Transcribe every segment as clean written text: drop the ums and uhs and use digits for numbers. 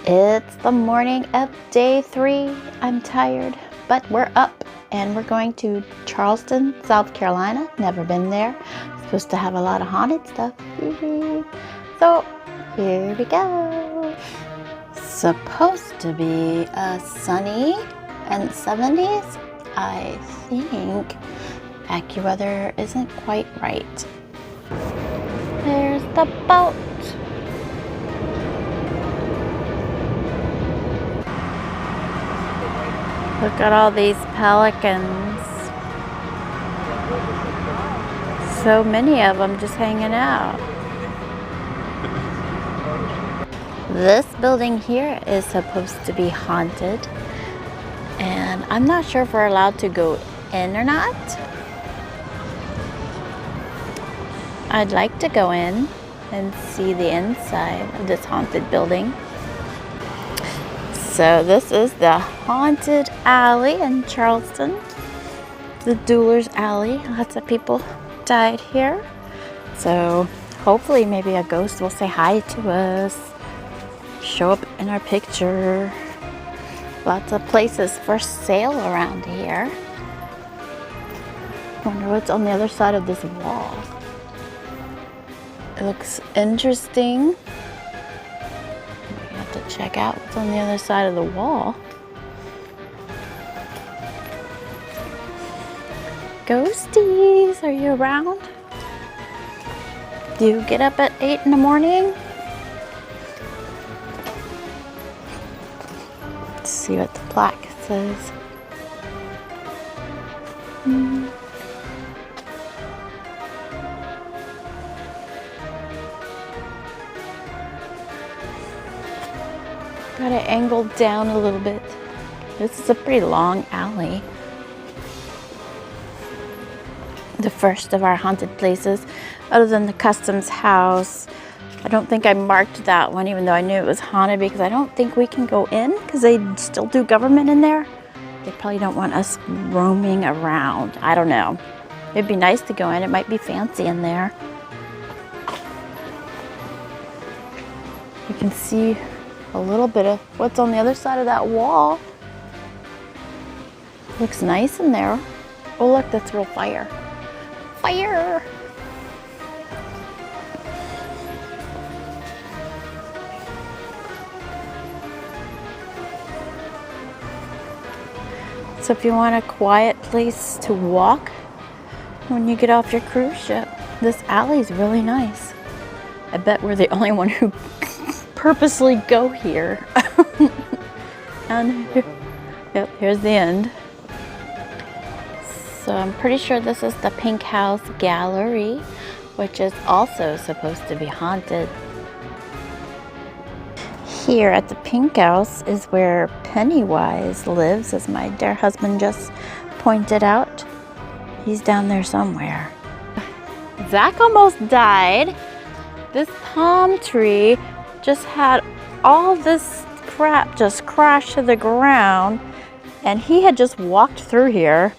It's the morning of day 3. I'm tired, but we're up and we're going to Charleston, South Carolina. Never been there. Supposed to have a lot of haunted stuff. So here we go. Supposed to be sunny and 70s. I think AccuWeather isn't quite right. There's the boat. Look at all these pelicans. So many of them just hanging out. This building here is supposed to be haunted. And I'm not sure if we're allowed to go in or not. I'd like to go in and see the inside of this haunted building. So this is the haunted alley in Charleston, the Dueler's Alley. Lots of people died here. So hopefully maybe a ghost will say hi to us, show up in our picture. Lots of places for sale around here. Wonder what's on the other side of this wall. It looks interesting. To check out what's on the other side of the wall. Ghosties, are you around? Do you get up at 8 in the morning? Let's see what the plaque says. Got it angled down a little bit. This is a pretty long alley. The first of our haunted places, other than the customs house. I don't think I marked that one, even though I knew it was haunted, because I don't think we can go in because they still do government in there. They probably don't want us roaming around. I don't know. It'd be nice to go in. It might be fancy in there. You can see a little bit of what's on the other side of that wall. Looks nice in there. Oh look, that's real fire. Fire! So if you want a quiet place to walk when you get off your cruise ship, this alley is really nice. I bet we're the only one who purposely go here. And yep, here's the end. So I'm pretty sure this is the Pink House Gallery, which is also supposed to be haunted. Here at the Pink House is where Pennywise lives, as my dear husband just pointed out. He's down there somewhere. Zach almost died. This palm tree just had all this crap just crash to the ground, and he had just walked through here.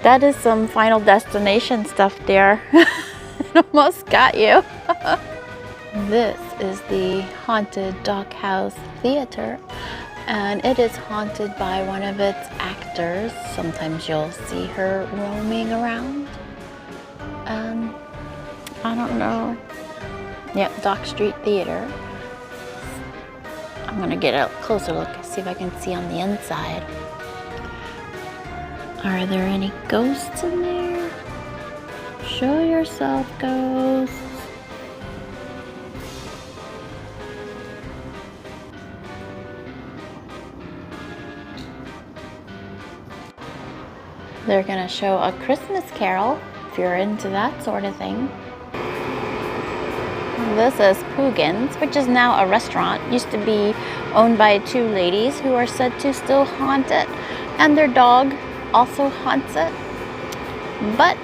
That is some Final Destination stuff there. It almost got you. This is the haunted Dockhouse Theater, and it is haunted by one of its actors. Sometimes you'll see her roaming around. I don't know. Yep, Dock Street Theater. I'm gonna get a closer look, see if I can see on the inside. Are there any ghosts in there? Show yourself, ghosts. They're gonna show A Christmas Carol, if you're into that sort of thing. This is Poogan's, which is now a restaurant. Used to be owned by 2 ladies who are said to still haunt it, and their dog also haunts it. But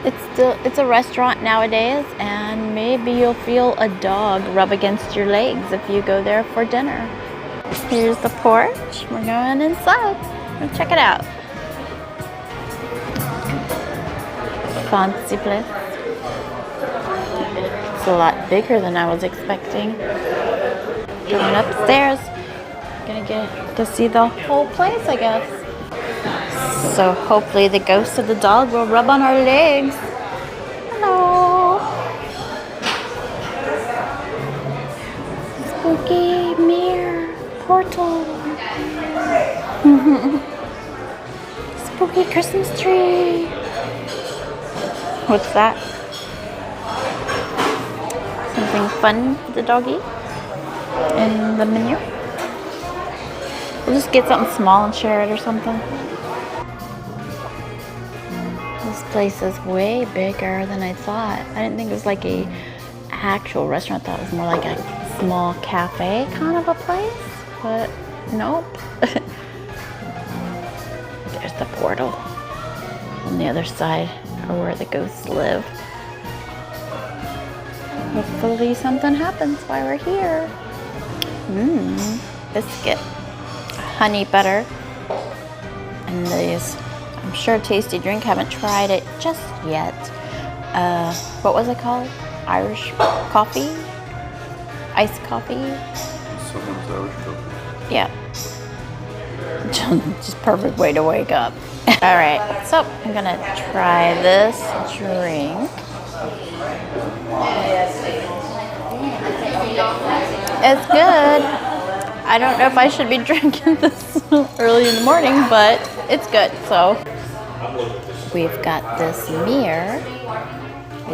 it's a restaurant nowadays, and maybe you'll feel a dog rub against your legs if you go there for dinner. Here's the porch. We're going inside. Let's check it out. Fancy place. It's a lot bigger than I was expecting. Going upstairs. Gonna get to see the whole place, I guess. So hopefully the ghost of the dog will rub on our legs. Hello. Spooky mirror portal. Spooky Christmas tree. What's that? Something fun for the doggy in the menu. We'll just get something small and share it or something. This place is way bigger than I thought. I didn't think it was like a actual restaurant. I thought it was more like a small cafe kind of a place, but nope. There's the portal on the other side, or where the ghosts live. Hopefully something happens while we're here. Biscuit, honey butter, and these, I'm sure, tasty drink. Haven't tried it just yet. What was it called? Irish coffee? Iced coffee? Someone's Irish coffee. Yeah. Just perfect way to wake up. All right, so I'm gonna try this drink. It's good. I don't know if I should be drinking this early in the morning, but it's good. So we've got this mirror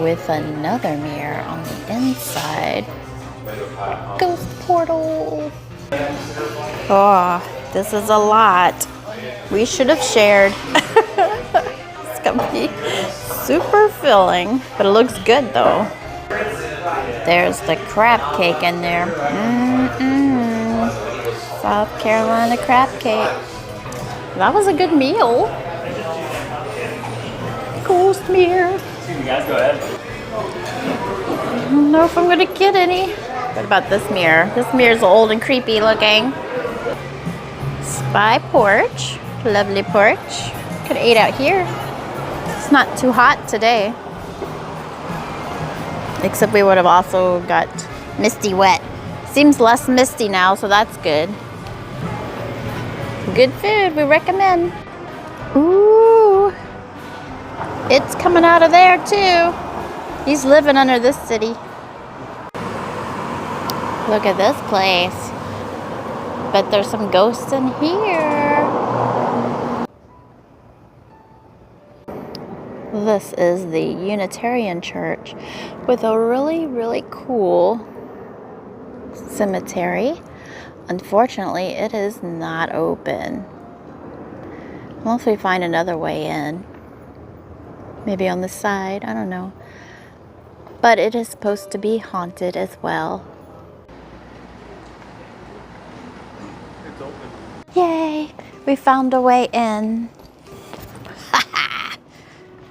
with another mirror on the inside. Ghost portal. Oh, this is a lot. We should have shared. It's gonna be super filling, but it looks good though. There's the crab cake in there. South Carolina crab cake. That was a good meal. Ghost mirror. Excuse me, guys, go ahead. I don't know if I'm gonna get any. What about this mirror? This mirror's old and creepy looking. Spy porch. Lovely porch. Could have ate out here. It's not too hot today. Except we would have also got misty wet. Seems less misty now, so that's good. Good food, we recommend. Ooh, it's coming out of there too. He's living under this city. Look at this place. Bet there's some ghosts in here. This is the Unitarian Church with a really, really cool cemetery. Unfortunately, it is not open. Unless we find another way in. Maybe on the side, I don't know. But it is supposed to be haunted as well. It's open. Yay! We found a way in.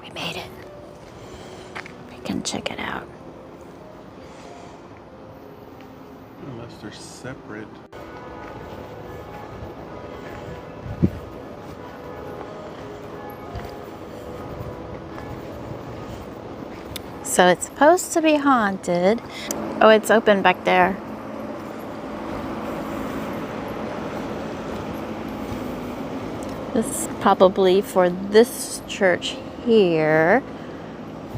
We made it. We can check it out. Unless they're separate. So it's supposed to be haunted. Oh, it's open back there. This is probably for this church here.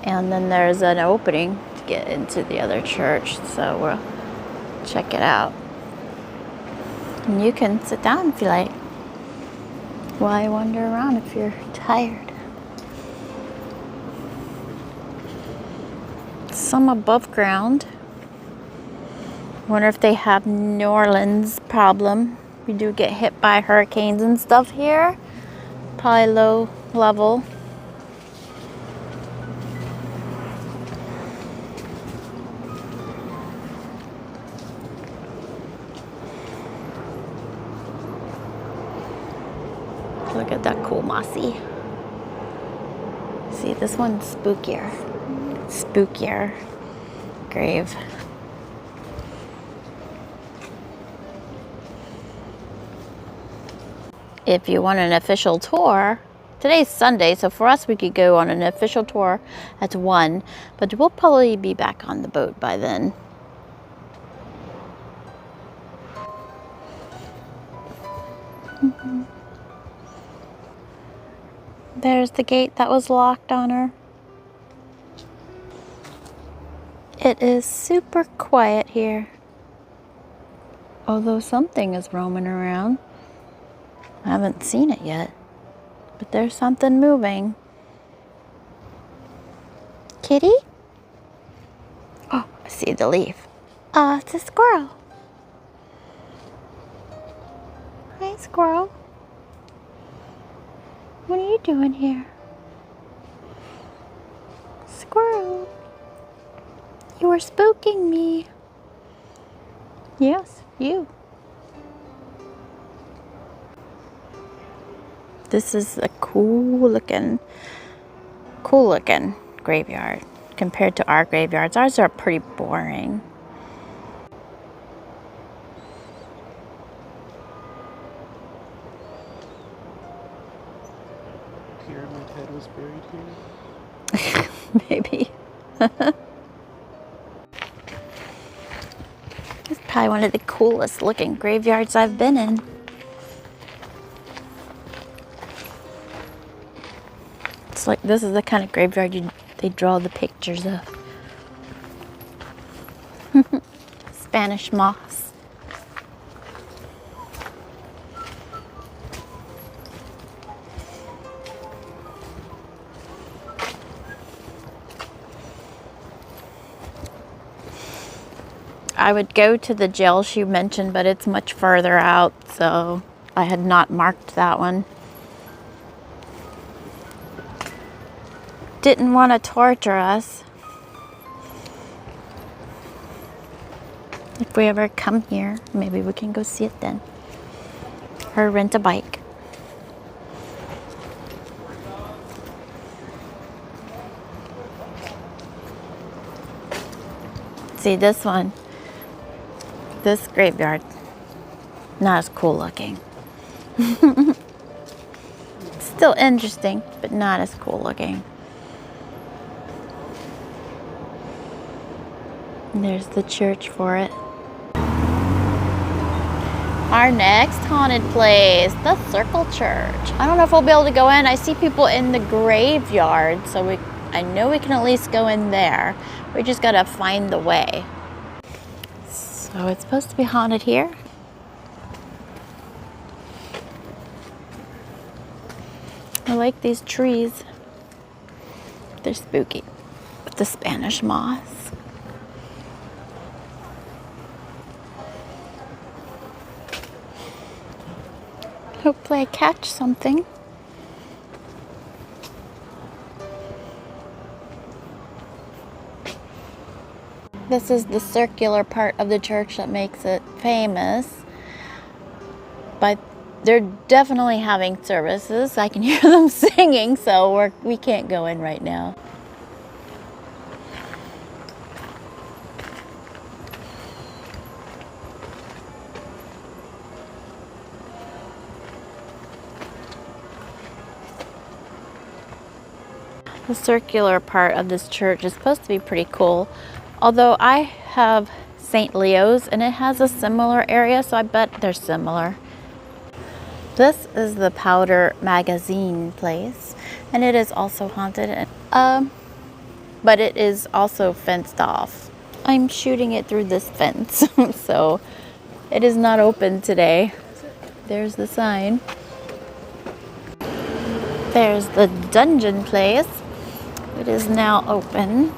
And then there's an opening to get into the other church. So we'll check it out. And you can sit down if you like. Why wander around if you're tired? Some above ground. Wonder if they have New Orleans problem. We do get hit by hurricanes and stuff here. Probably low level. Look at that cool mossy. See, this one's spookier. Spookier grave. If you want an official tour, today's Sunday, so for us we could go on an official tour at 1, but we'll probably be back on the boat by then. There's the gate that was locked on her. It is super quiet here. Although something is roaming around. I haven't seen it yet. But there's something moving. Kitty? Oh, I see the leaf. It's a squirrel. Hi, squirrel. What are you doing here? Squirrel. You were spooking me. Yes, you. This is a cool looking graveyard compared to our graveyards. Ours are pretty boring. Pyramid Head was buried here? Maybe. It's probably one of the coolest looking graveyards I've been in. It's like, this is the kind of graveyard they draw the pictures of. Spanish moss. I would go to the jail she mentioned, but it's much further out, so I had not marked that one. Didn't want to torture us. If we ever come here, maybe we can go see it then. Or rent a bike. See this one. This graveyard, not as cool looking. Still interesting, but not as cool looking. And there's the church for it. Our next haunted place, the Circle Church. I don't know if we'll be able to go in. I see people in the graveyard, so I know we can at least go in there. We just gotta find the way. So it's supposed to be haunted here. I like these trees. They're spooky. With the Spanish moss. Hopefully I catch something. This is the circular part of the church that makes it famous. But they're definitely having services. I can hear them singing, so we can't go in right now. The circular part of this church is supposed to be pretty cool. Although I have St. Leo's and it has a similar area, so I bet they're similar. This is the powder magazine place, and it is also haunted, but it is also fenced off. I'm shooting it through this fence, so it is not open today. There's the sign. There's the dungeon place. It is now open,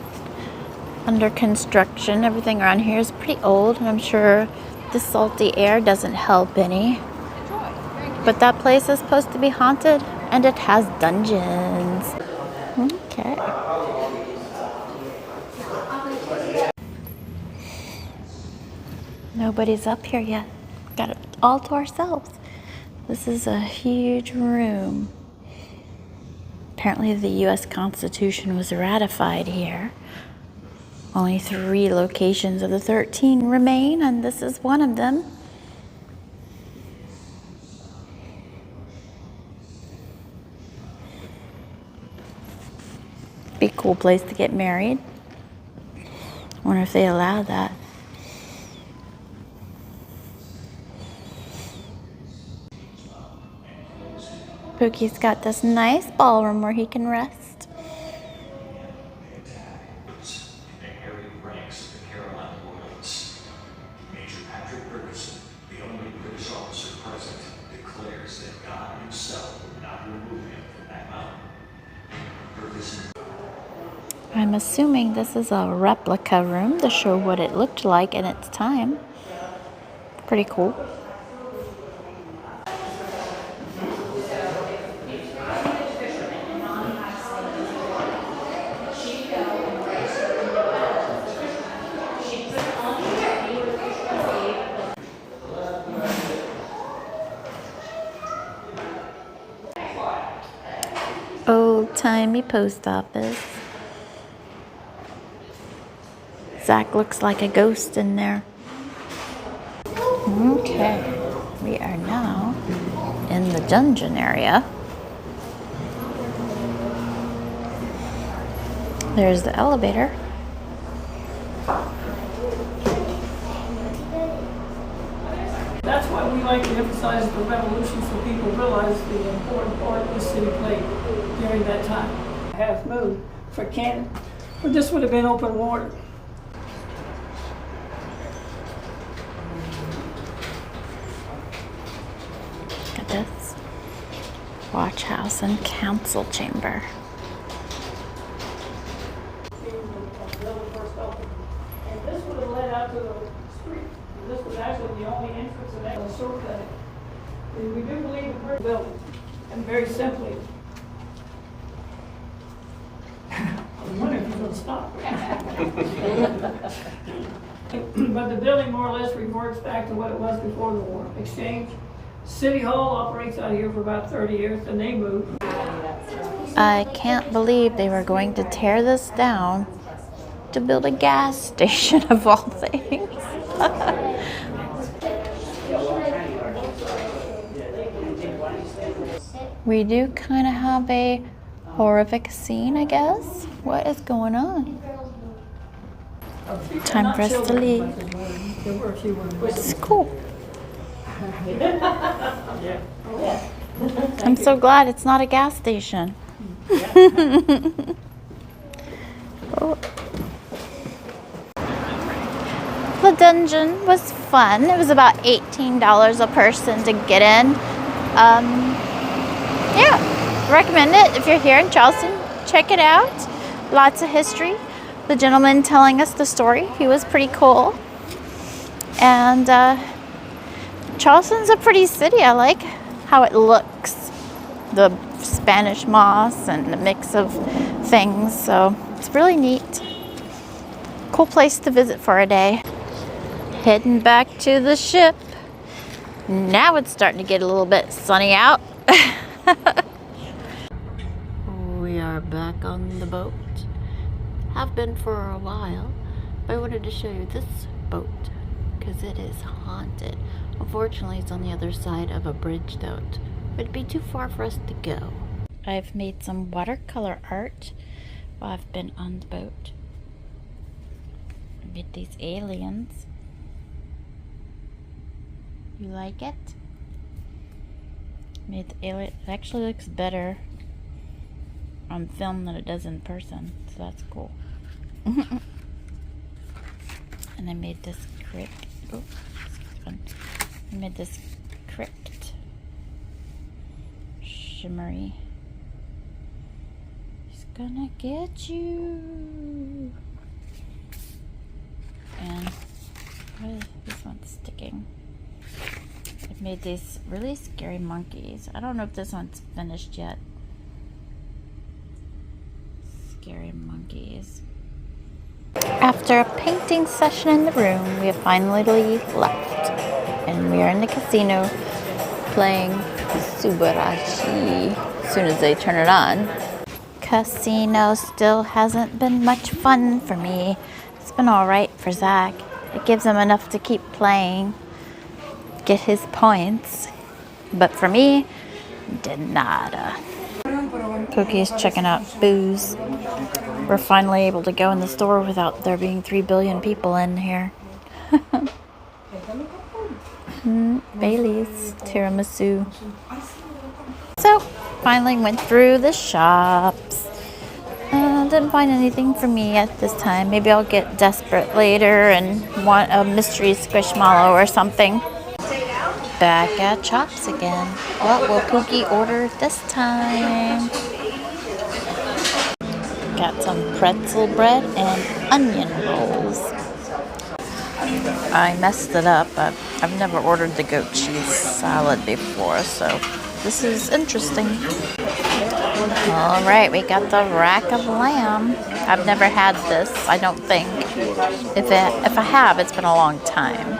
under construction. Everything around here is pretty old, and I'm sure the salty air doesn't help any. But that place is supposed to be haunted, and it has dungeons. Okay. Nobody's up here yet. Got it all to ourselves. This is a huge room. Apparently the U.S. Constitution was ratified here. Only 3 locations of the 13 remain, and this is one of them. Be a cool place to get married. Wonder if they allow that. Pookie's got this nice ballroom where he can rest. I'm assuming this is a replica room to show what it looked like in its time. Pretty cool. Old-timey post office. Zach looks like a ghost in there. Okay, we are now in the dungeon area. There's the elevator. That's why we like to emphasize the revolution so people realize the important part the city played during that time. Half moon for Cannon, but this would have been open water. Look at this. Watch house and council chamber. And this would have led out to the street. This was actually the only entrance and that was shortcut. And we do believe in the building. And very simply, I wonder if you're going to stop. But the building more or less reverts back to what it was before the war. Exchange. City Hall operates out here for about 30 years, and they moved. I can't believe they were going to tear this down to build a gas station of all things. We do kind of have a horrific scene, I guess. What is going on? Time for us to leave. It's cool. I'm so glad it's not a gas station. Oh. The dungeon was fun. It was about $18 a person to get in. Yeah, recommend it if you're here in Charleston. Check it out. Lots of history. The gentleman telling us the story, he was pretty cool. And Charleston's a pretty city. I like how it looks. The Spanish moss and the mix of things. So it's really neat. Cool place to visit for a day. Heading back to the ship. Now it's starting to get a little bit sunny out. We are back on the boat. Have been for a while, but I wanted to show you this boat because it is haunted. Unfortunately, it's on the other side of a bridge though. It'd be too far for us to go. I've made some watercolor art while I've been on the boat. I made these aliens. You like it? Made the alien. It actually looks better on film than it does in person, so that's cool. And I made this crypt. Oh, this is fun. I made this crypt. Shimmery. He's gonna get you. And what is this one sticking? I've made these really scary monkeys. I don't know if this one's finished yet. Scary monkeys. After a painting session in the room, we have finally left. And we are in the casino playing Subarashi as soon as they turn it on. Casino still hasn't been much fun for me. It's been alright for Zach. It gives him enough to keep playing, get his points. But for me, did nada. Cookie's checking out booze. We're finally able to go in the store without there being 3 billion people in here. Bailey's tiramisu. So, Finally went through the shops. Didn't find anything for me at this time. Maybe I'll get desperate later and want a mystery squishmallow or something. Back at Chops again. What will Pookie order this time? Got some pretzel bread and onion rolls. I messed it up, but I've never ordered the goat cheese salad before, so this is interesting. All right, we got the rack of lamb. I've never had this, I don't think. If I have, it's been a long time.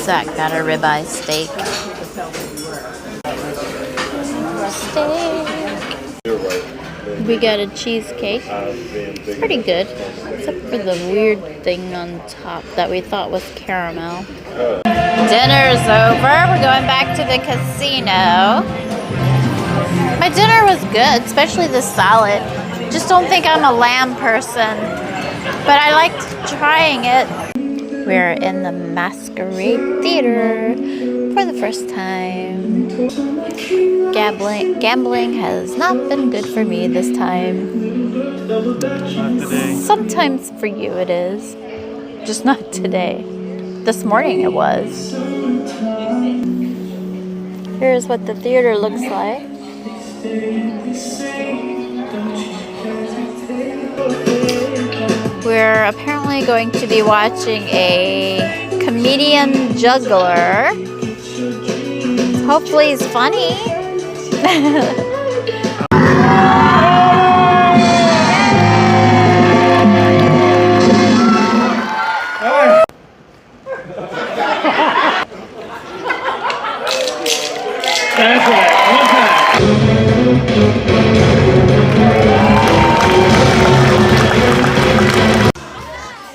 Zach got a ribeye steak. We got a cheesecake. It's pretty good, except for the weird thing on top that we thought was caramel. Dinner's over. We're going back to the casino. My dinner was good, especially the salad. Just don't think I'm a lamb person, but I liked trying it. We're in the Masquerade Theater for the first time. Gambling has not been good for me this time. Sometimes for you it is, just not today. This morning it was. Here's what the theater looks like. We're apparently going to be watching a comedian juggler. Hopefully he's funny.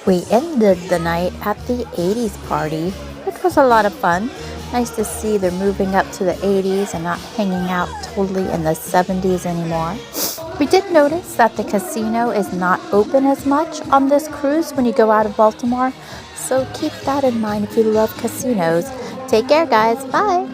We ended the night at the 80s party, which was a lot of fun. Nice to see they're moving up to the 80s and not hanging out totally in the 70s anymore. We did notice that the casino is not open as much on this cruise when you go out of Baltimore, so keep that in mind if you love casinos. Take care, guys. Bye.